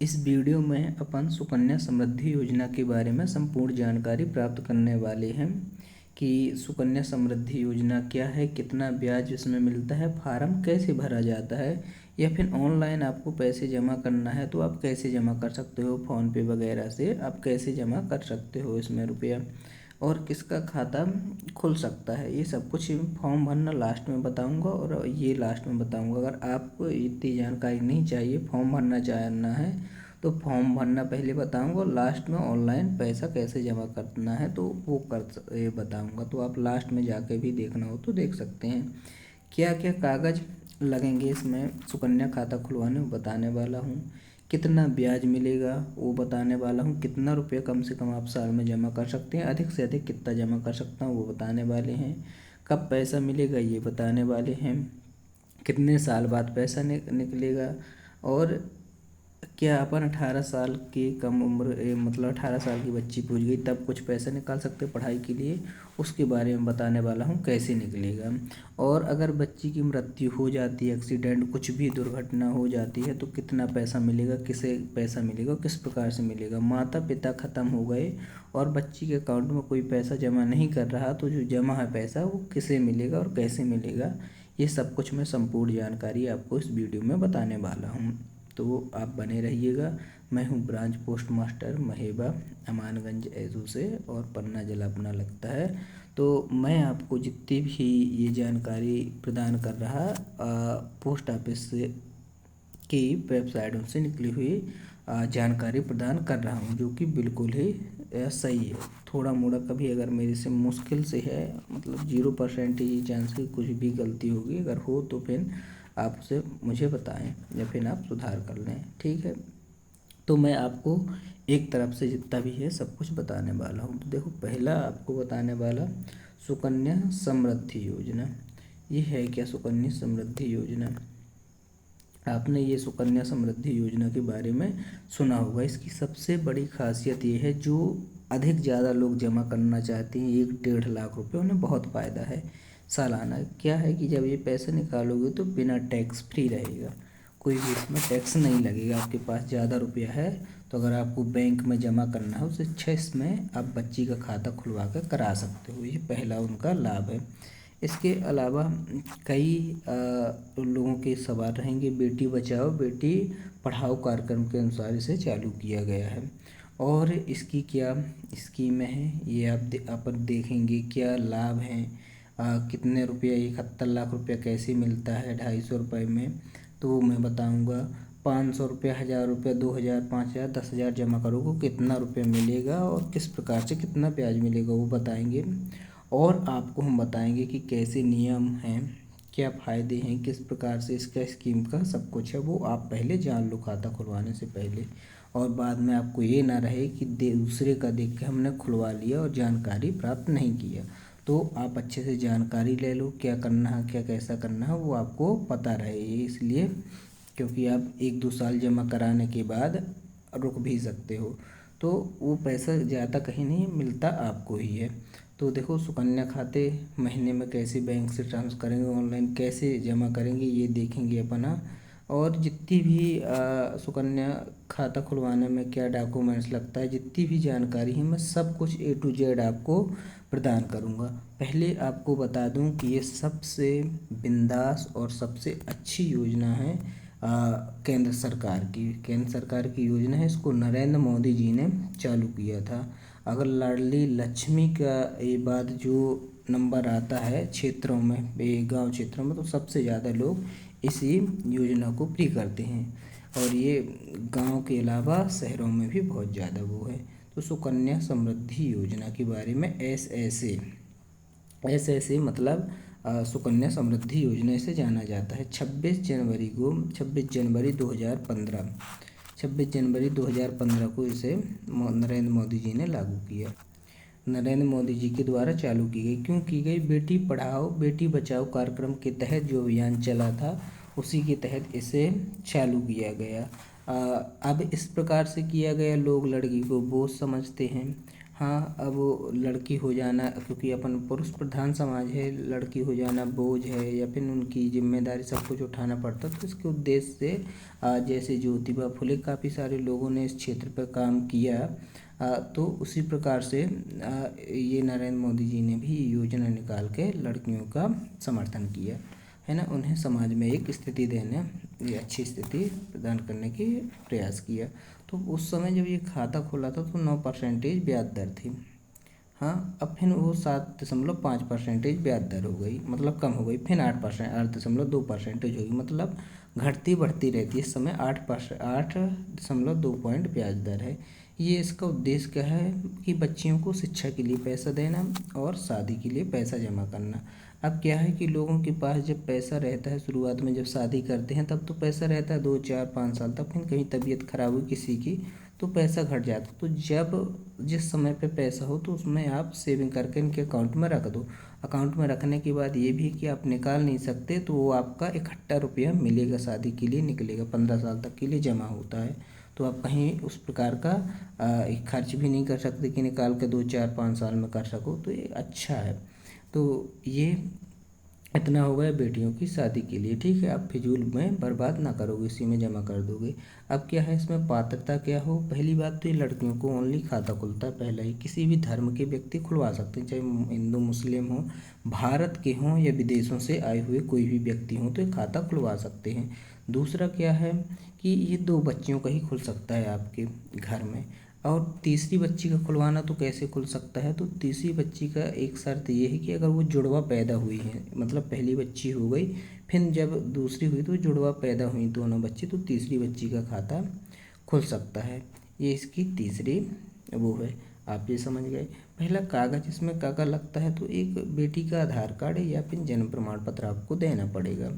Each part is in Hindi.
इस वीडियो में अपन सुकन्या समृद्धि योजना के बारे में संपूर्ण जानकारी प्राप्त करने वाले हैं कि सुकन्या समृद्धि योजना क्या है, कितना ब्याज इसमें मिलता है, फार्म कैसे भरा जाता है, या फिर ऑनलाइन आपको पैसे जमा करना है तो आप कैसे जमा कर सकते हो, फ़ोन पे वगैरह से आप कैसे जमा कर सकते हो इसमें रुपया, और किसका खाता खुल सकता है। ये सब कुछ फॉर्म भरना लास्ट में बताऊंगा और ये लास्ट में बताऊंगा। अगर आपको इतनी जानकारी नहीं चाहिए, फॉर्म भरना चाहना है तो फॉर्म भरना पहले बताऊंगा और लास्ट में ऑनलाइन पैसा कैसे जमा करना है तो वो ये बताऊंगा। तो आप लास्ट में जाके भी देखना हो तो देख सकते हैं। क्या क्या कागज़ लगेंगे इसमें सुकन्या खाता खुलवाने में बताने वाला हूँ। कितना ब्याज मिलेगा वो बताने वाला हूँ। कितना रुपया कम से कम आप साल में जमा कर सकते हैं, अधिक से अधिक कितना जमा कर सकता हूँ वो बताने वाले हैं। कब पैसा मिलेगा ये बताने वाले हैं। कितने साल बाद पैसा निकलेगा, और क्या अपन 18 साल की कम उम्र मतलब 18 साल की बच्ची पूछ गई तब कुछ पैसा निकाल सकते पढ़ाई के लिए, उसके बारे में बताने वाला हूँ कैसे निकलेगा। और अगर बच्ची की मृत्यु हो जाती है, एक्सीडेंट कुछ भी दुर्घटना हो जाती है तो कितना पैसा मिलेगा, किसे पैसा मिलेगा, किस प्रकार से मिलेगा। माता पिता ख़त्म हो गए और बच्ची के अकाउंट में कोई पैसा जमा नहीं कर रहा तो जो जमा है पैसा वो किसे मिलेगा और कैसे मिलेगा, ये सब कुछ मैं संपूर्ण जानकारी आपको इस वीडियो में बताने वाला हूँ। तो आप बने रहिएगा। मैं हूँ branch post master Maheba, Amanganj एजू से, और पन्ना जिला अपना लगता है। तो मैं आपको जितनी भी ये जानकारी प्रदान कर रहा पोस्ट ऑफिस से की वेबसाइटों से निकली हुई जानकारी प्रदान कर रहा हूँ, जो कि बिल्कुल ही सही है। थोड़ा मोड़ा कभी अगर मेरे से मुश्किल से है, मतलब 0% ही चांस की कुछ भी गलती होगी, अगर हो तो फिर आप उसे मुझे बताएं या फिर आप सुधार कर लें, ठीक है। तो मैं आपको एक तरफ से जितना भी है सब कुछ बताने वाला हूँ। तो देखो, पहला आपको बताने वाला सुकन्या समृद्धि योजना। ये है क्या सुकन्या समृद्धि योजना? आपने ये सुकन्या समृद्धि योजना के बारे में सुना होगा। इसकी सबसे बड़ी खासियत ये है, जो अधिक ज़्यादा लोग जमा करना चाहते हैं 1-1.5 लाख रुपए, उन्हें बहुत फ़ायदा है सालाना। क्या है कि जब ये पैसे निकालोगे तो बिना टैक्स फ्री रहेगा, कोई भी इसमें टैक्स नहीं लगेगा। आपके पास ज़्यादा रुपया है तो अगर आपको बैंक में जमा करना है उससे अच्छा इसमें आप बच्ची का खाता खुलवा कर करा सकते हो। ये पहला उनका लाभ है। इसके अलावा कई लोगों के सवाल रहेंगे। बेटी बचाओ बेटी पढ़ाओ कार्यक्रम के अनुसार इसे चालू किया गया है। और इसकी क्या स्कीमें हैं ये अपन देखेंगे, क्या लाभ हैं, कितने रुपया 71 लाख रुपया कैसे मिलता है 250 रुपये में, तो मैं बताऊंगा। 500 रुपया, 1000 रुपया, 2000, 5000, 10,000 जमा करोगे कितना रुपया मिलेगा और किस प्रकार से कितना ब्याज मिलेगा वो बताएंगे। और आपको हम बताएंगे कि कैसे नियम हैं, क्या फ़ायदे हैं, किस प्रकार से इसका स्कीम का सब कुछ है, वो आप पहले जान लो खाता खुलवाने से पहले। और बाद में आपको ये ना रहे कि दूसरे का देख के हमने खुलवा लिया और जानकारी प्राप्त नहीं किया। तो आप अच्छे से जानकारी ले लो, क्या करना है, क्या कैसा करना है वो आपको पता रहे। ये इसलिए क्योंकि आप 1-2 साल जमा कराने के बाद रुक भी सकते हो, तो वो पैसा ज़्यादा कहीं नहीं मिलता, आपको ही है। तो देखो, सुकन्या खाते महीने में कैसे बैंक से ट्रांसफर करेंगे, ऑनलाइन कैसे जमा करेंगे ये देखेंगे अपना। और जितनी भी सुकन्या खाता खुलवाने में क्या डॉक्यूमेंट्स लगता है, जितनी भी जानकारी है मैं सब कुछ A to Z आपको प्रदान करूंगा। पहले आपको बता दूं कि ये सबसे बिंदास और सबसे अच्छी योजना है केंद्र सरकार की योजना है। इसको नरेंद्र मोदी जी ने चालू किया था। अगर लाडली लक्ष्मी का ये बात जो नंबर आता है क्षेत्रों में, गांव क्षेत्रों में, तो सबसे ज़्यादा लोग इसी योजना को फ्री करते हैं। और ये गांव के अलावा शहरों में भी बहुत ज़्यादा वो है। तो सुकन्या समृद्धि योजना के बारे में एस ए मतलब सुकन्या समृद्धि योजना से जाना जाता है। 26 जनवरी 2015 को इसे नरेंद्र मोदी जी ने लागू किया। नरेंद्र मोदी जी के द्वारा चालू की गई। क्यों की गई? बेटी पढ़ाओ बेटी बचाओ कार्यक्रम के तहत जो अभियान चला था उसी के तहत इसे चालू किया गया। अब इस प्रकार से किया गया, लोग लड़की को बोझ समझते हैं। हाँ, अब वो लड़की हो जाना, क्योंकि अपन पुरुष प्रधान समाज है, लड़की हो जाना बोझ है या फिर उनकी जिम्मेदारी सब कुछ उठाना पड़ता, तो इसके उद्देश्य से जैसे ज्योतिबा फुले काफ़ी सारे लोगों ने इस क्षेत्र पर काम किया, तो उसी प्रकार से ये नरेंद्र मोदी जी ने भी ये योजना निकाल के लड़कियों का समर्थन किया है ना, उन्हें समाज में एक स्थिति देने, ये अच्छी स्थिति प्रदान करने की प्रयास किया। तो उस समय जब ये खाता खोला था तो 9% ब्याज दर थी। हाँ, अब फिर वो 7.5% ब्याज दर हो गई, मतलब कम हो गई, फिर 8.2% होगी, मतलब घटती बढ़ती रहती है। इस समय 8.2 पॉइंट ब्याज दर है। ये इसका उद्देश्य क्या है कि बच्चियों को शिक्षा के लिए पैसा देना और शादी के लिए पैसा जमा करना। अब क्या है कि लोगों के पास जब पैसा रहता है, शुरुआत में जब शादी करते हैं तब तो पैसा रहता है 2 4 5 साल तक, फिर कहीं तबीयत खराब हुई किसी की तो पैसा घट जाता। तो जब जिस समय पे पैसा हो तो उसमें आप सेविंग करके इनके अकाउंट में रख दो। अकाउंट में रखने के बाद ये भी कि आप निकाल नहीं सकते, तो वो आपका इकट्ठा रुपया मिलेगा, शादी के लिए निकलेगा, 15 साल तक के लिए जमा होता है। तो आप कहीं उस प्रकार का एक खर्च भी नहीं कर सकते कि निकाल के 2 4 5 साल में कर सको, तो ये अच्छा है। तो ये इतना हो गया बेटियों की शादी के लिए, ठीक है। आप फिजूल में बर्बाद ना करोगे, इसी में जमा कर दोगे। अब क्या है इसमें पात्रता क्या हो, पहली बात तो ये लड़कियों को ओनली खाता खुलता है, पहला ही किसी भी धर्म के व्यक्ति खुलवा सकते हैं, चाहे हिंदू मुस्लिम हो, भारत के हों या विदेशों से आए हुए कोई भी व्यक्ति हों, तो ये खाता खुलवा सकते हैं। दूसरा क्या है कि ये 2 बच्चियों का ही खुल सकता है आपके घर में। और तीसरी बच्ची का खुलवाना तो कैसे खुल सकता है, तो तीसरी बच्ची का एक शर्त ये है कि अगर वो जुड़वा पैदा हुई है, मतलब पहली बच्ची हो गई फिर जब दूसरी हुई तो जुड़वा पैदा हुई दोनों बच्ची, तो तीसरी बच्ची का खाता खुल सकता है। ये इसकी तीसरी वो है। आप ये समझ गए। पहला कागज़ इसमें क्या लगता है, तो एक बेटी का आधार कार्ड या फिर जन्म प्रमाण पत्र आपको देना पड़ेगा।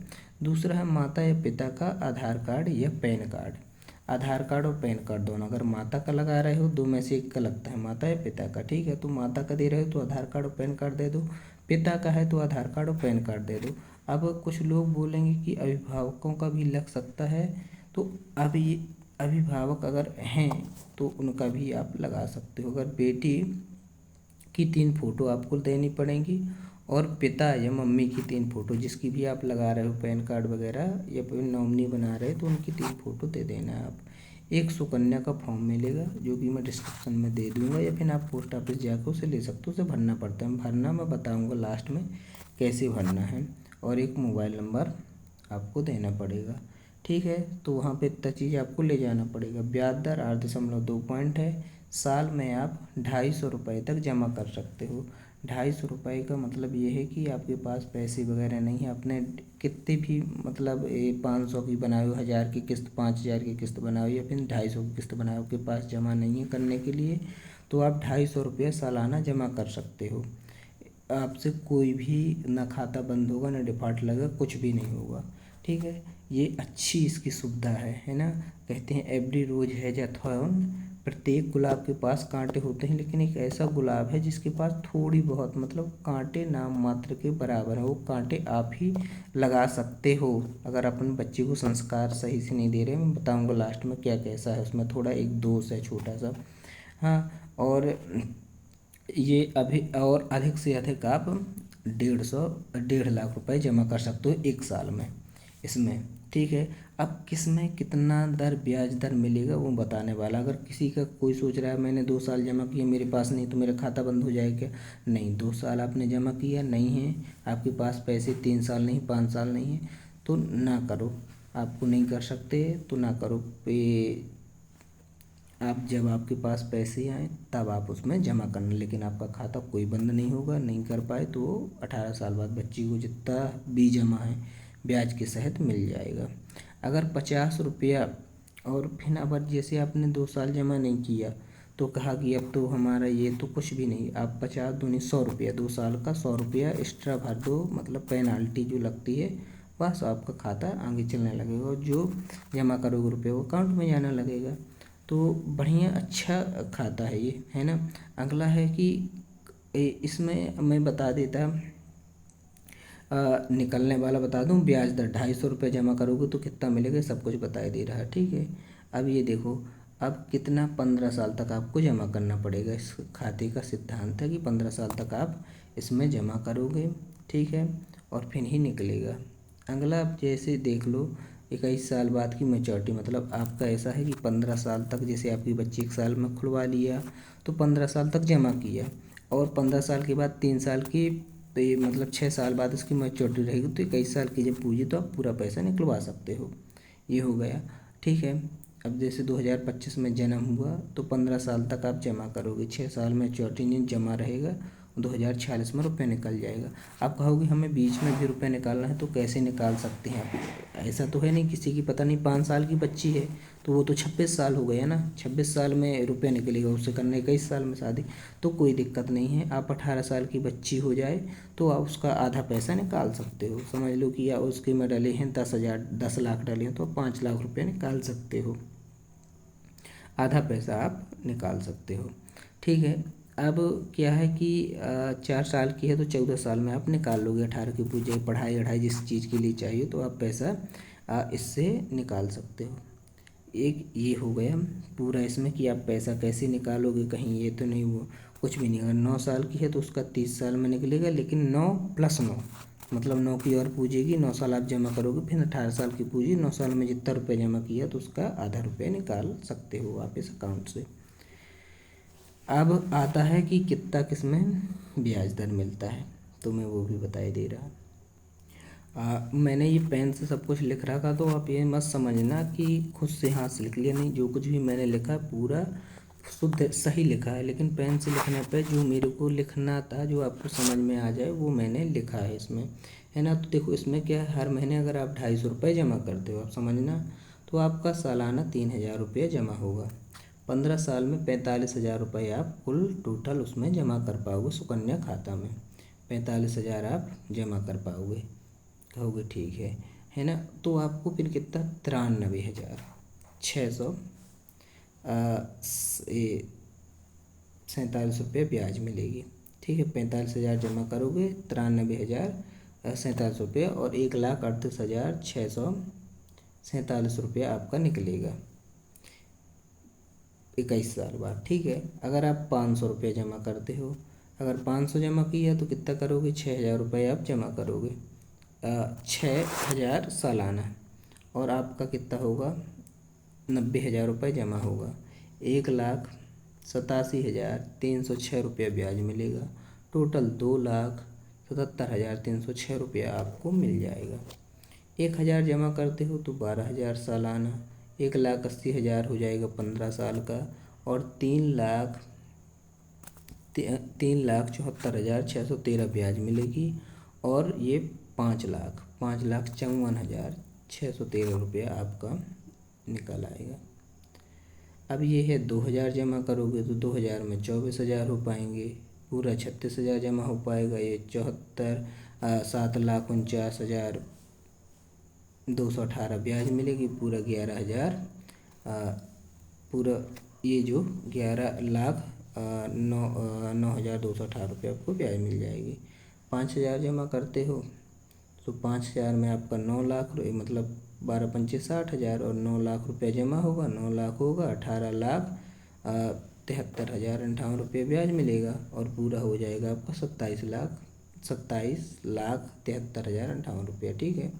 दूसरा है माता या पिता का आधार कार्ड या पैन कार्ड। आधार कार्ड और पैन कार्ड दोनों, अगर माता का लगा रहे हो, दो में से एक का लगता है, माता या पिता का, ठीक है। तो माता का दे रहे हो तो आधार कार्ड और पैन कार्ड दे दो, पिता का है तो आधार कार्ड और पैन कार्ड दे दो। अब कुछ लोग बोलेंगे कि अभिभावकों का भी लग सकता है, तो अब ये अभिभावक अगर हैं तो उनका भी आप लगा सकते हो। अगर बेटी की 3 फोटो आपको देनी पड़ेंगी और पिता या मम्मी की 3 फोटो, जिसकी भी आप लगा रहे हो पैन कार्ड वगैरह या फिर नॉमिनी बना रहे हो, तो उनकी 3 फोटो दे देना है आप। एक सुकन्या का फॉर्म मिलेगा जो कि मैं डिस्क्रिप्शन में दे दूंगा, या फिर आप पोस्ट ऑफिस जाकर उसे ले सकते हो, उसे भरना पड़ता है, भरना मैं बताऊंगा लास्ट में कैसे भरना है। और एक मोबाइल नंबर आपको देना पड़ेगा, ठीक है। तो वहाँ पे इतना चीज़ आपको ले जाना पड़ेगा। ब्याज दर 8.2 पॉइंट है। साल में आप 250 रुपये तक जमा कर सकते हो। 250 रुपये का मतलब ये है कि आपके पास पैसे वगैरह नहीं है, आपने कितने भी मतलब 500 की बनाए हो, 1000 की किस्त, 5000 की किस्त बनाओ या फिर 250 की किस्त बनाओ, आपके पास जमा नहीं है करने के लिए, तो आप 250 रुपये सालाना जमा कर सकते हो। आपसे कोई भी ना खाता बंद होगा, ना डिफ़ॉल्ट लगेगा, कुछ भी नहीं होगा, ठीक है। ये अच्छी इसकी सुविधा है ना। कहते हैं every rose has a thorn, प्रत्येक गुलाब के पास कांटे होते हैं, लेकिन एक ऐसा गुलाब है जिसके पास थोड़ी बहुत, मतलब कांटे नाम मात्र के बराबर है, वो कांटे आप ही लगा सकते हो अगर अपन बच्चे को संस्कार सही से नहीं दे रहे। मैं बताऊंगा लास्ट में क्या कैसा है, उसमें थोड़ा एक दोष है छोटा सा। हाँ, और ये अभी और अधिक से अधिक आप 1.5 लाख रुपए जमा कर सकते हो एक साल में इसमें, ठीक है। अब किस में कितना दर ब्याज दर मिलेगा वो बताने वाला। अगर किसी का कोई सोच रहा है मैंने 2 साल जमा किया, मेरे पास नहीं तो मेरा खाता बंद हो जाएगा क्या, नहीं, 2 साल आपने जमा किया नहीं है, आपके पास पैसे 3 साल नहीं 5 साल नहीं है, तो ना करो, आपको नहीं कर सकते तो ना करो। आप जब आपके पास पैसे आए तब आप उसमें जमा करना, लेकिन आपका खाता कोई बंद नहीं होगा। नहीं कर पाए तो 18 साल बाद बच्ची को जितना भी जमा है ब्याज के सहित मिल जाएगा। अगर 50 रुपया, और फिर अगर जैसे आपने 2 साल जमा नहीं किया तो कहा कि अब तो हमारा ये तो कुछ भी नहीं, आप 50 दूनी 100 रुपया, 2 साल का 100 रुपया एक्स्ट्रा भर दो, मतलब पेनाल्टी जो लगती है, बस आपका खाता आगे चलने लगेगा और जो जमा करोगे रुपये वो अकाउंट में जाना लगेगा। तो बढ़िया अच्छा खाता है ये, है ना। अगला है कि इसमें मैं बता देता, निकलने वाला बता दूं, ब्याज दर 250 रुपये जमा करोगे तो कितना मिलेगा सब कुछ बताई दे रहा है, ठीक है। अब ये देखो, अब कितना 15 साल तक आपको जमा करना पड़ेगा। इस खाते का सिद्धांत है कि 15 साल तक आप इसमें जमा करोगे, ठीक है, और फिर ही निकलेगा। अगला आप जैसे देख लो 21 साल बाद की मैच्योरिटी, मतलब आपका ऐसा है कि 15 साल तक, जैसे आपकी बच्ची 1 साल में खुलवा लिया तो 15 साल तक जमा किया, और 15 साल के बाद 3 साल की तो ये मतलब 6 साल बाद इसकी मैच्योरिटी रहेगी, तो 21 साल की जब पूजी तो आप पूरा पैसा निकलवा सकते हो। ये हो गया, ठीक है। अब जैसे 2025 में जन्म हुआ तो 15 साल तक आप जमा करोगे, 6 साल मैच्योरिटी जमा रहेगा, 2046 में रुपये निकल जाएगा। आप कहोगे हमें बीच में भी रुपये निकालना है तो कैसे निकाल सकते हैं आप? ऐसा तो है नहीं किसी की पता नहीं 5 साल की बच्ची है तो वो तो 26 साल हो गया ना, 26 साल में रुपये निकलेगा, उससे करने 21 साल में शादी, तो कोई दिक्कत नहीं है। आप 18 साल की बच्ची हो जाए तो आप उसका आधा पैसा निकाल सकते हो। समझ लो कि या उसके में डले हैं 10 लाख डले हैं तो 5 लाख रुपये निकाल सकते हो, आधा पैसा आप निकाल सकते हो, ठीक है। अब क्या है कि 4 साल की है तो 14 साल में आप निकाल लोगे, 18 की पूछे पढ़ाई वढ़ाई जिस चीज़ के लिए चाहिए तो आप पैसा इससे निकाल सकते हो। एक ये हो गया पूरा इसमें कि आप पैसा कैसे निकालोगे, कहीं ये तो नहीं वो कुछ भी नहीं। अगर 9 साल की है तो उसका 30 साल में निकलेगा, लेकिन 9 + 9 मतलब 9 की और पूजेगी, 9 साल आप जमा करोगे, फिर 18 साल की पूजी, 9 साल में जितना रुपये जमा किया तो उसका आधा रुपये निकाल सकते हो आप इस अकाउंट से। अब आता है कि कितना किसमें ब्याज दर मिलता है, तो मैं वो भी बताई दे रहा। मैंने ये पेन से सब कुछ लिख रखा, तो आप ये मत समझना कि खुद से हाथ से लिख लिया, नहीं, जो कुछ भी मैंने लिखा पूरा शुद्ध सही लिखा है, लेकिन पेन से लिखने पे जो मेरे को लिखना था, जो आपको समझ में आ जाए वो मैंने लिखा है इसमें, है ना। तो देखो इसमें क्या है, हर महीने अगर आप 250 रुपये जमा करते हो, आप समझना, तो आपका सालाना 3000 रुपये जमा होगा। 15 साल में 45,000 रुपये आप कुल टोटल उसमें जमा कर पाओगे सुकन्या खाता में, 45,000 आप जमा कर पाओगे। कहोगे ठीक है ना। तो आपको फिर कितना 93,600 सैंतालीस रुपये ब्याज मिलेगी, ठीक है। 45,000 जमा करोगे, 93,047 रुपये और 1,38,647 रुपये आपका निकलेगा 21 साल बाद, ठीक है। अगर आप 500 रुपये जमा करते हो, अगर 500 जमा किया तो कितना करोगे, 6,000 रुपये आप जमा करोगे, 6,000 सालाना, और आपका कितना होगा 90,000 रुपये जमा होगा, 1,87,306 रुपये ब्याज मिलेगा, टोटल 2,77,306 रुपये आपको मिल जाएगा। 1,000 जमा करते हो तो 12,000 सालाना, 1,80,000 हो जाएगा 15 साल का, और 3,74,613 ब्याज मिलेगी, और ये 5,54,613 रुपये आपका निकल आएगा। अब ये है 2,000 जमा करोगे तो 2,000 में 24,000 हो पाएंगे, पूरा 36,000 जमा हो पाएगा, ये 7,49,218 ब्याज मिलेगी, पूरा 11,000 पूरा ये जो 11,09,218 रुपये आपको ब्याज मिल जाएगी। 5,000 जमा करते हो तो 5,000 में आपका 9 लाख मतलब 12,25,60,000 और 9 लाख रुपये जमा होगा, 9 लाख होगा 18,73,058 रुपये ब्याज मिलेगा, और पूरा हो जाएगा आपका 27,73,58 रुपये, ठीक है।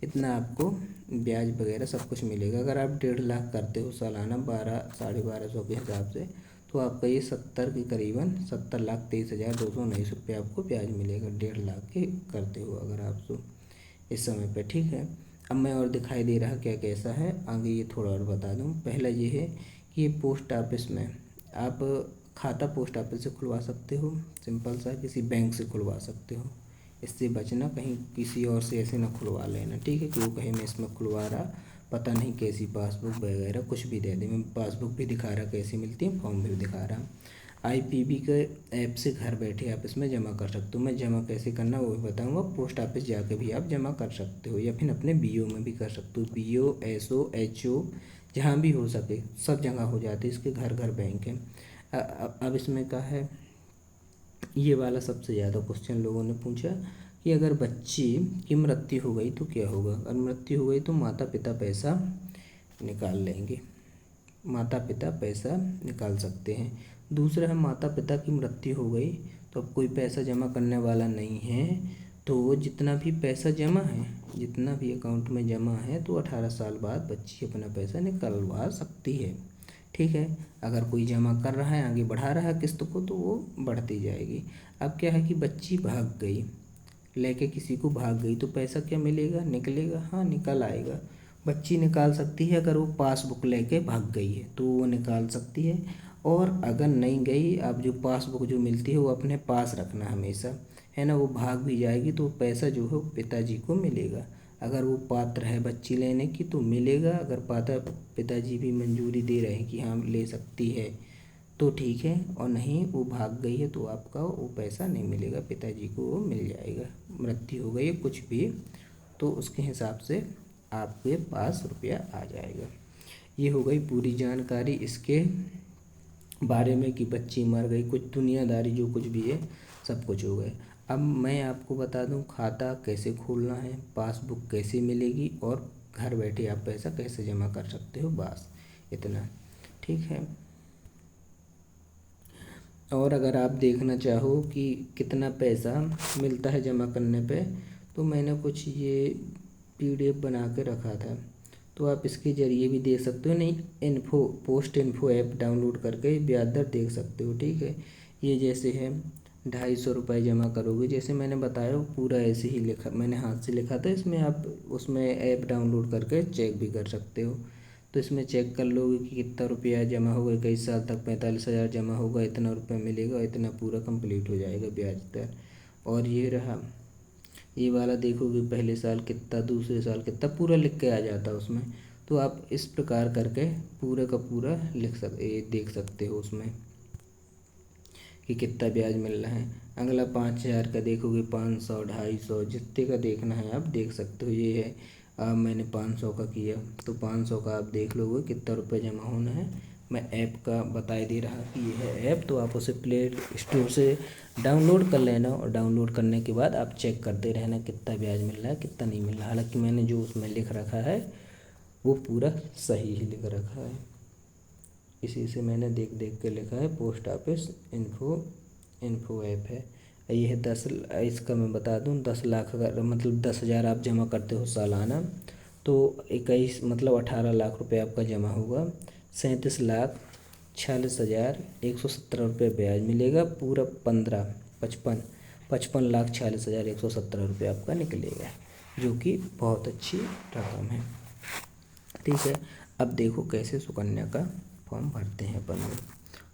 इतना आपको ब्याज वगैरह सब कुछ मिलेगा। अगर आप 1.5 लाख करते हो सालाना 12,500 के हिसाब से, तो आपका ये 70 के करीबन 70,23,219 रुपये आपको ब्याज मिलेगा 1.5 लाख के करते हो अगर आप तो इस समय पे, ठीक है। अब मैं और दिखाई दे रहा क्या कैसा है, आगे ये थोड़ा और बता दूँ। पहला ये है कि ये पोस्ट ऑफिस में आप खाता पोस्ट ऑफिस से खुलवा सकते हो, सिंपल सा, किसी बैंक से खुलवा सकते हो। इससे बचना, कहीं किसी और से ऐसे ना खुलवा लेना, ठीक है, कि वो कहे मैं इसमें खुलवा रहा, पता नहीं कैसी पासबुक वगैरह कुछ भी दे दे। मैं पासबुक भी दिखा रहा कैसी मिलती है, फॉर्म भी दिखा रहा। IPB के ऐप से घर बैठे आप इसमें जमा कर सकते हो। मैं जमा कैसे करना वो भी बताऊंगा। पोस्ट ऑफिस जाके भी आप जमा कर सकते हो, या फिर अपने BO में भी कर सकते हो, BO SO HO जहाँ भी हो सके सब जगह हो जाते, इसके घर घर बैंक है। अब इसमें क्या है, ये वाला सबसे ज़्यादा क्वेश्चन लोगों ने पूछा कि अगर बच्ची की मृत्यु हो गई तो क्या होगा। अगर मृत्यु हो गई तो माता पिता पैसा निकाल लेंगे, माता पिता पैसा निकाल सकते हैं। दूसरा है माता पिता की मृत्यु हो गई तो अब कोई पैसा जमा करने वाला नहीं है, तो वो जितना भी पैसा जमा है, जितना भी अकाउंट में जमा है, तो 18 साल बाद बच्ची अपना पैसा निकलवा सकती है। ठीक है, अगर कोई जमा कर रहा है, आगे बढ़ा रहा है किस्त को, तो वो बढ़ती जाएगी। अब क्या है कि बच्ची भाग गई, लेके किसी को भाग गई, तो पैसा क्या मिलेगा, निकलेगा? हाँ, निकल आएगा। बच्ची निकाल सकती है, अगर वो पासबुक लेके भाग गई है तो वो निकाल सकती है। और अगर नहीं गई, अब जो पासबुक जो मिलती है वो अपने पास रखना हमेशा, है ना। वो भाग भी जाएगी तो पैसा जो है वो पिताजी को मिलेगा। अगर वो पात्र है बच्ची लेने की तो मिलेगा, अगर पिताजी भी मंजूरी दे रहे हैं कि हाँ ले सकती है तो ठीक है, और नहीं वो भाग गई है तो आपका वो पैसा नहीं मिलेगा, पिताजी को वो मिल जाएगा। मृत्यु हो गई है कुछ भी, तो उसके हिसाब से आपके पास रुपया आ जाएगा। ये हो गई पूरी जानकारी इसके बारे में कि बच्ची मर गई, कुछ दुनियादारी जो कुछ भी है सब कुछ हो गया। अब मैं आपको बता दूं खाता कैसे खोलना है, पासबुक कैसे मिलेगी, और घर बैठे आप पैसा कैसे जमा कर सकते हो, बस इतना। ठीक है, और अगर आप देखना चाहो कि कितना पैसा मिलता है जमा करने पे, तो मैंने कुछ ये PDF बना के रखा था, तो आप इसके ज़रिए भी देख सकते हो। नहीं, पोस्ट इन्फो ऐप डाउनलोड करके ब्याज दर देख सकते हो। ठीक है, ये जैसे है 250 रुपये जमा करोगे, जैसे मैंने बताया वो पूरा ऐसे ही लिखा, मैंने हाथ से लिखा था। इसमें आप उसमें ऐप डाउनलोड करके चेक भी कर सकते हो। तो इसमें चेक कर लोगे कि कितना रुपया जमा होगा, 21 साल तक 45,000 जमा होगा, इतना रुपया मिलेगा, इतना पूरा कंप्लीट हो जाएगा ब्याज दर। और ये रहा, ये वाला देखोगे पहले साल कितना, दूसरे साल कितना, पूरा लिख के आ जाता है उसमें। तो आप इस प्रकार करके पूरा का पूरा देख सकते हो उसमें कि कितना ब्याज मिल रहा है। अगला 5,000 का देखोगे, 500, 250, जितने का देखना है आप देख सकते हो। ये है, अब मैंने 500 का किया तो 500 का आप देख लोगे कितना रुपये जमा होना है। मैं ऐप का बता दे रहा कि ये है ऐप, तो आप उसे प्ले स्टोर से डाउनलोड कर लेना, और डाउनलोड करने के बाद आप चेक करते रहना कितना ब्याज मिल रहा है कितना नहीं मिल रहा। हालांकि मैंने जो उसमें लिख रखा है वो पूरा सही ही लिख रखा है, इसी से मैंने देख देख के लिखा है। पोस्ट ऑफिस इन्फो ऐप है। ये है 10, इसका मैं बता दूं 10 लाख, अगर मतलब 10,000 आप जमा करते हो सालाना, तो 21 मतलब 18 लाख रुपए आपका जमा होगा। 37,46,117 रुपये ब्याज मिलेगा। पूरा 55,46,117 रुपये आपका निकलेगा, जो कि बहुत अच्छी रकम है। ठीक है, अब देखो कैसे सुकन्या का फॉर्म भरते हैं अपन लोग,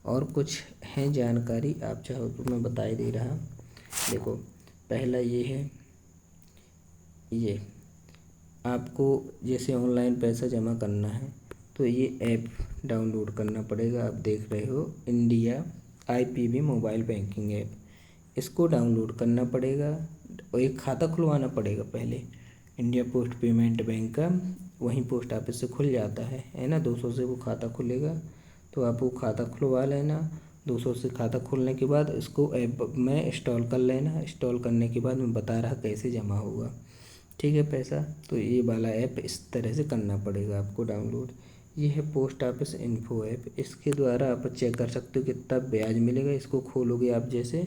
और कुछ है जानकारी आप चाहो तो मैं बता ही दे रहा। देखो, पहला ये है, ये आपको जैसे ऑनलाइन पैसा जमा करना है तो ये ऐप डाउनलोड करना पड़ेगा। आप देख रहे हो India IPB mobile banking app, इसको डाउनलोड करना पड़ेगा और एक खाता खुलवाना पड़ेगा पहले इंडिया पोस्ट पेमेंट बैंक का, वहीं पोस्ट ऑफिस से खुल जाता है ना। 200 से वो खाता खुलेगा, तो आप वो खाता खुलवा लेना। 200 से खाता खुलने के बाद इसको ऐप में इंस्टॉल कर लेना। इंस्टॉल करने के बाद मैं बता रहा कैसे जमा होगा, ठीक है, पैसा। तो ये वाला ऐप इस तरह से करना पड़ेगा आपको डाउनलोड। ये है पोस्ट ऑफिस इन्फो ऐप, इसके द्वारा आप चेक कर सकते हो कितना ब्याज मिलेगा। इसको खोलोगे आप जैसे,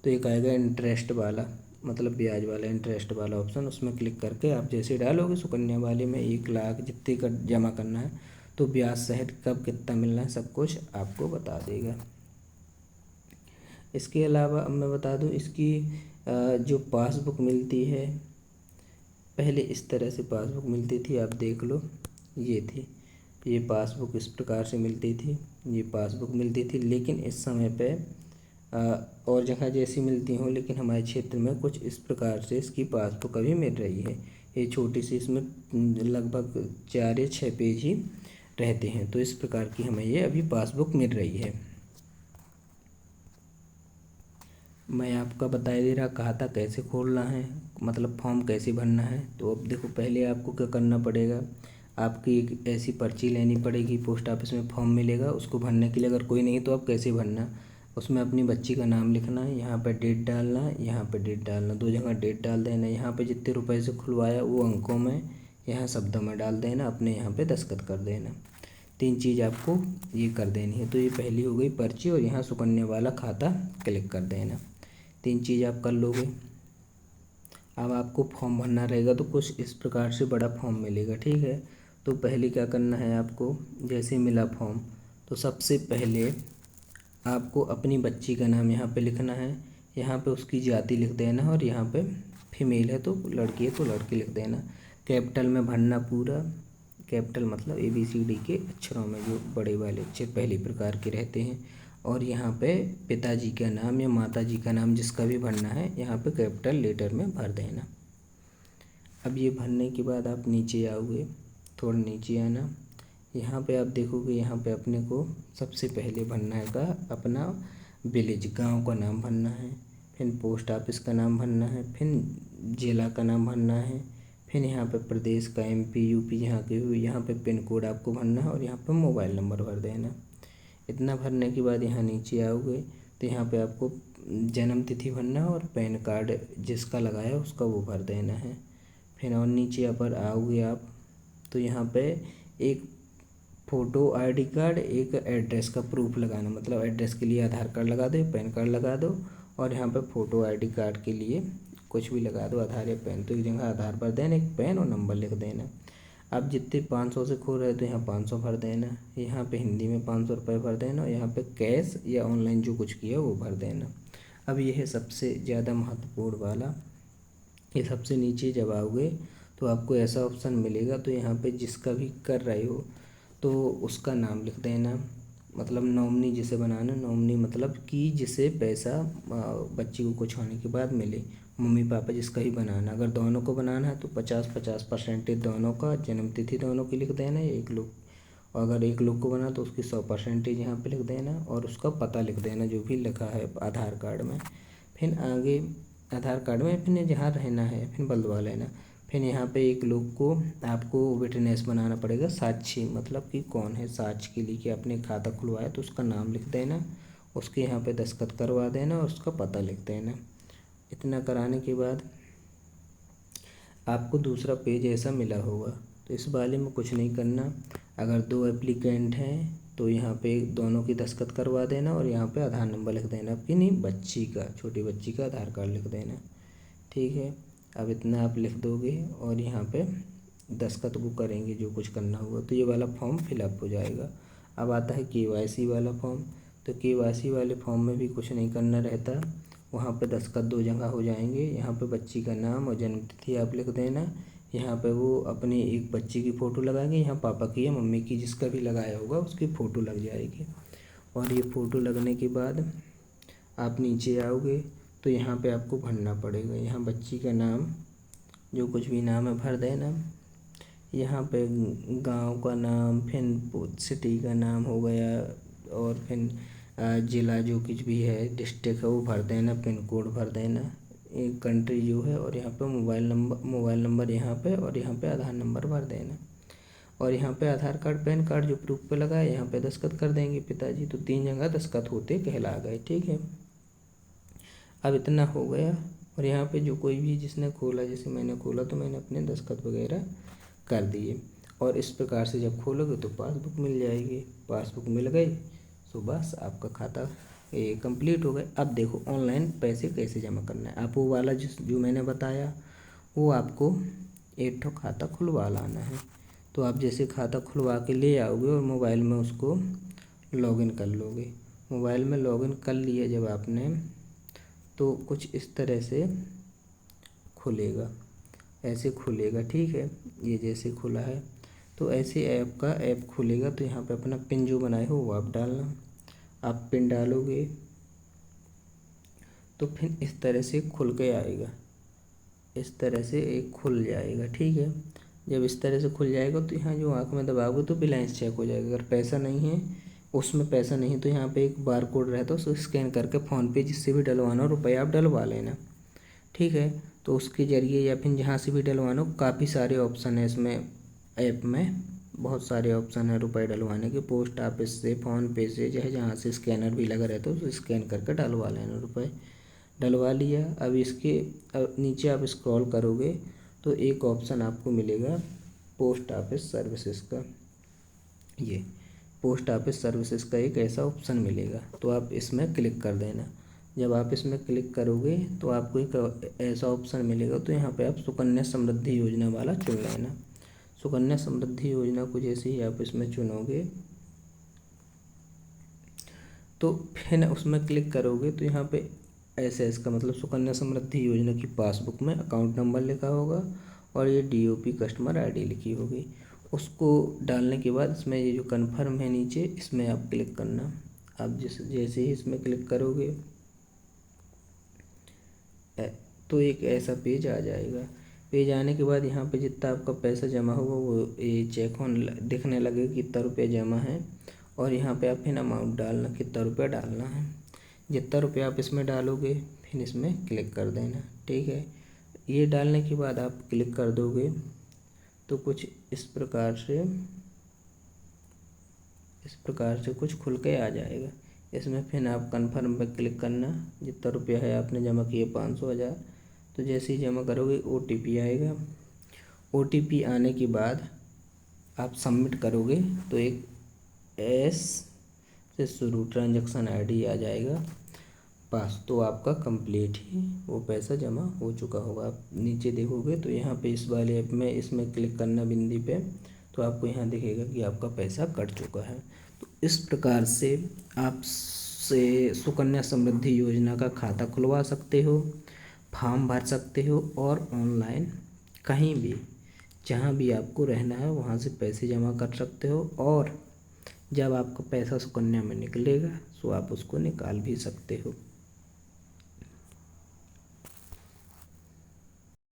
तो एक आएगा इंटरेस्ट वाला, मतलब ब्याज वाला इंटरेस्ट वाला ऑप्शन, उसमें क्लिक करके आप जैसे डालोगे सुकन्या वाले में 1 लाख जितने का जमा करना है, तो ब्याज सहित कब कितना मिलना है सब कुछ आपको बता देगा। इसके अलावा अब मैं बता दूं इसकी जो पासबुक मिलती है, पहले इस तरह से पासबुक मिलती थी, आप देख लो, ये थी, ये पासबुक इस प्रकार से मिलती थी, ये पासबुक मिलती थी। लेकिन इस समय पे और जगह जैसी मिलती हों, लेकिन हमारे क्षेत्र में कुछ इस प्रकार से इसकी पासबुक अभी मिल रही है। ये छोटी सी, इसमें लगभग 4 या 6 पेज ही रहते हैं, तो इस प्रकार की हमें ये अभी पासबुक मिल रही है। मैं आपका बता दे रहा खाता कैसे खोलना है, मतलब फॉर्म कैसे भरना है। तो अब देखो, पहले आपको क्या करना पड़ेगा, आपकी एक ऐसी पर्ची लेनी पड़ेगी, पोस्ट ऑफिस में फॉर्म मिलेगा, उसको भरने के लिए। अगर कोई नहीं तो आप कैसे भरना, उसमें अपनी बच्ची का नाम लिखना है, यहाँ पे डेट डालना है, यहाँ पे डेट डालना, 2 जगह डेट डाल देना। यहाँ पे जितने रुपए से खुलवाया वो अंकों में, यहाँ शब्दों में डाल देना, अपने यहाँ पे दस्तखत कर देना। तीन चीज़ आपको ये कर देनी है। तो ये पहली हो गई पर्ची, और यहाँ सुकन्या वाला खाता क्लिक कर देना। तीन चीज़ आप कर लोगे। अब आपको फॉर्म भरना रहेगा, तो कुछ इस प्रकार से बड़ा फॉर्म मिलेगा, ठीक है। तो पहले क्या करना है आपको, जैसे मिला फॉर्म तो सबसे पहले आपको अपनी बच्ची का नाम यहाँ पे लिखना है, यहाँ पे उसकी जाति लिख देना, और यहाँ पे फीमेल है तो लड़की है तो लड़की लिख देना। कैपिटल में भरना पूरा, कैपिटल मतलब ABCD के अक्षरों में, जो बड़े वाले अक्षर पहले प्रकार के रहते हैं। और यहाँ पे पिताजी का नाम या माताजी का नाम जिसका भी भरना है, यहाँ पे कैपिटल लेटर में भर देना। अब ये भरने के बाद आप नीचे आओगे, थोड़ा नीचे आना, यहाँ पे आप देखोगे, यहाँ पे अपने को सबसे पहले भरना है अपना विलेज, गांव का नाम भरना है, फिर पोस्ट ऑफिस का नाम भरना है, फिर जिला का नाम भरना है, फिर यहाँ पे प्रदेश का MP UP यहाँ के हुए, यहाँ पे पिन कोड आपको भरना है, और यहाँ पे मोबाइल नंबर भर देना। इतना भरने के बाद यहाँ नीचे आओगे तो यहाँ पे आपको जन्म तिथि भरना है, और पैन कार्ड जिसका लगाया उसका वो भर देना है। फिर और नीचे पर आओगे आप तो यहाँ पे एक फ़ोटो ID कार्ड, एक एड्रेस का प्रूफ लगाना, मतलब एड्रेस के लिए आधार कार्ड लगा दो, पैन कार्ड लगा दो, और यहाँ पे फ़ोटो ID कार्ड के लिए कुछ भी लगा दो, आधार या पैन। तो एक जगह आधार भर देना, एक पैन और नंबर लिख देना। अब जितने 500 से खोल रहे तो यहाँ 500 भर देना, यहाँ पे हिंदी में 500 रुपये भर देना, और यहाँ पे कैश या ऑनलाइन जो कुछ किया वो भर देना। अब यह है सबसे ज़्यादा महत्वपूर्ण वाला। ये सबसे नीचे जब आओगे तो आपको ऐसा ऑप्शन मिलेगा, तो यहाँ पे जिसका भी कर रहे हो तो उसका नाम लिख देना, मतलब नॉमिनी जिसे बनाना, नॉमिनी मतलब कि जिसे पैसा बच्ची को कुछ होने के बाद मिले, मम्मी पापा जिसका ही बनाना। अगर दोनों को बनाना है तो 50-50% दोनों का, जन्म तिथि दोनों की लिख देना, एक लोग, और अगर एक लोग को बना तो उसकी 100% यहाँ पे लिख देना, और उसका पता लिख देना जो भी लिखा है आधार कार्ड में। फिर आगे आधार कार्ड में फिर जहाँ रहना है फिर बदलवा लेना। फिर यहाँ पे एक लोग को आपको विटनेस बनाना पड़ेगा, साक्षी मतलब कि कौन है, साक्ष्य के लिए कि आपने खाता खुलवाया, तो उसका नाम लिख देना, उसके यहाँ पे दस्तखत करवा देना, और उसका पता लिख देना। इतना कराने के बाद आपको दूसरा पेज ऐसा मिला होगा, तो इस वाले में कुछ नहीं करना। अगर 2 एप्लीकेंट हैं तो यहाँ पे दोनों की दस्तखत करवा देना, और यहाँ पे आधार नंबर लिख देना, आपकी नहीं बच्ची का, छोटी बच्ची का आधार कार्ड लिख देना, ठीक है। अब इतना आप लिख दोगे, और यहाँ पे दस्तखत वो करेंगे जो कुछ करना होगा, तो ये वाला फॉर्म फिलअप हो जाएगा। अब आता है KYC वाला फॉर्म। तो KYC वाले फॉर्म में भी कुछ नहीं करना रहता, वहाँ पे दस्तखत 2 जगह हो जाएंगे। यहाँ पे बच्ची का नाम और जन्म तिथि आप लिख देना, यहाँ पे वो अपनी एक बच्ची की फ़ोटो लगाएंगे, यहाँ पापा की या मम्मी की जिसका भी लगाया होगा उसकी फ़ोटो लग जाएगी। और ये फ़ोटो लगने के बाद आप नीचे आओगे तो यहाँ पे आपको भरना पड़ेगा, यहाँ बच्ची का नाम जो कुछ भी नाम है भर देना, यहाँ पे गांव का नाम, फिर सिटी का नाम हो गया, और फिर ज़िला जो कुछ भी है, डिस्ट्रिक्ट है वो भर देना, पिन कोड भर देना, एक कंट्री जो है, और यहाँ पे मोबाइल नंबर यहाँ पे, और यहाँ पे आधार नंबर भर देना। और यहाँ पे आधार कार्ड पैन कार्ड जो प्रूफ पे लगा है यहाँ पे दस्तखत कर देंगे पिताजी, तो 3 जगह दस्तखत होते कहला गए, ठीक है। अब इतना हो गया, और यहाँ पे जो कोई भी जिसने खोला, जैसे मैंने खोला तो मैंने अपने दस्तखत वगैरह कर दिए। और इस प्रकार से जब खोलोगे तो पासबुक मिल जाएगी, पासबुक मिल गई तो बस आपका खाता ये कंप्लीट हो गया। अब देखो ऑनलाइन पैसे कैसे जमा करना है। आप वो वाला जो मैंने बताया वो आपको एक ठो खाता खुलवा लाना है। तो आप जैसे खाता खुलवा के ले आओगे और मोबाइल में उसको लॉगिन कर लोगे। मोबाइल में लॉगिन कर लिया जब आपने, तो कुछ इस तरह से खुलेगा, ऐसे खुलेगा, ठीक है। ये जैसे खुला है तो ऐसे ऐप खुलेगा। तो यहाँ पे अपना पिन जो बनाए हो वो आप डालना, आप पिन डालोगे तो फिर इस तरह से खुल के आएगा, इस तरह से एक खुल जाएगा, ठीक है। जब इस तरह से खुल जाएगा तो यहाँ जो आँख में दबाओगे तो बैलेंस चेक हो जाएगा। अगर पैसा नहीं है, उसमें पैसा नहीं, तो यहाँ पे एक बार कोड रहता है, उसको स्कैन करके फ़ोन पे जिससे भी डलवाना हो रुपये आप डलवा लेना, ठीक है। तो उसके ज़रिए या फिर जहाँ से भी डलवाना हो, काफ़ी सारे ऑप्शन है इसमें, ऐप में बहुत सारे ऑप्शन है रुपये डलवाने के, पोस्ट ऑफिस से, फ़ोन पे से, चाहे जहाँ से स्कैनर भी लगा रहता है उसको स्कैन करके डलवा लेना, रुपये डलवा लिया। अब इसके नीचे आप स्क्रॉल करोगे तो एक ऑप्शन आपको मिलेगा पोस्ट ऑफिस सर्विसेज का, ये पोस्ट ऑफिस सर्विसेज का एक ऐसा ऑप्शन मिलेगा, तो आप इसमें क्लिक कर देना। जब आप इसमें क्लिक करोगे तो आपको एक ऐसा ऑप्शन मिलेगा, तो यहाँ पे आप सुकन्या समृद्धि योजना वाला चुन लेना। सुकन्या समृद्धि योजना को जैसे ही आप इसमें चुनोगे तो फिर उसमें क्लिक करोगे तो यहाँ पे ऐसे इसका मतलब सुकन्या समृद्धि योजना की पासबुक में अकाउंट नंबर लिखा होगा और ये DOP कस्टमर ID लिखी होगी। उसको डालने के बाद इसमें ये जो कन्फर्म है नीचे, इसमें आप क्लिक करना। आप जैसे ही इसमें क्लिक करोगे तो एक ऐसा पेज आ जाएगा। पेज आने के बाद यहाँ पे जितना आपका पैसा जमा होगा वो ये चेक ऑन दिखने लगेगा कितना रुपया जमा है, और यहाँ पे आप फिर अमाउंट डालना, कितना रुपया डालना है। जितना रुपया आप इसमें डालोगे फिर इसमें क्लिक कर देना, ठीक है। ये डालने के बाद आप क्लिक कर दोगे तो कुछ इस प्रकार से कुछ खुल के आ जाएगा। इसमें फिर आप कन्फर्म पर क्लिक करना। जितना रुपया है आपने जमा किया 500,000, तो जैसे ही जमा करोगे OTP आएगा। OTP आने के बाद आप सबमिट करोगे तो एक S से शुरू ट्रांजैक्शन ID आ जाएगा पास, तो आपका कंप्लीट ही वो पैसा जमा हो चुका होगा। आप नीचे देखोगे तो यहाँ पे इस वाले ऐप में इसमें क्लिक करना बिंदी पे, तो आपको यहाँ दिखेगा कि आपका पैसा कट चुका है। तो इस प्रकार से आप सुकन्या समृद्धि योजना का खाता खुलवा सकते हो, फॉर्म भर सकते हो और ऑनलाइन कहीं भी जहाँ भी आपको रहना है वहाँ से पैसे जमा कर सकते हो, और जब आपका पैसा सुकन्या में निकलेगा तो आप उसको निकाल भी सकते हो।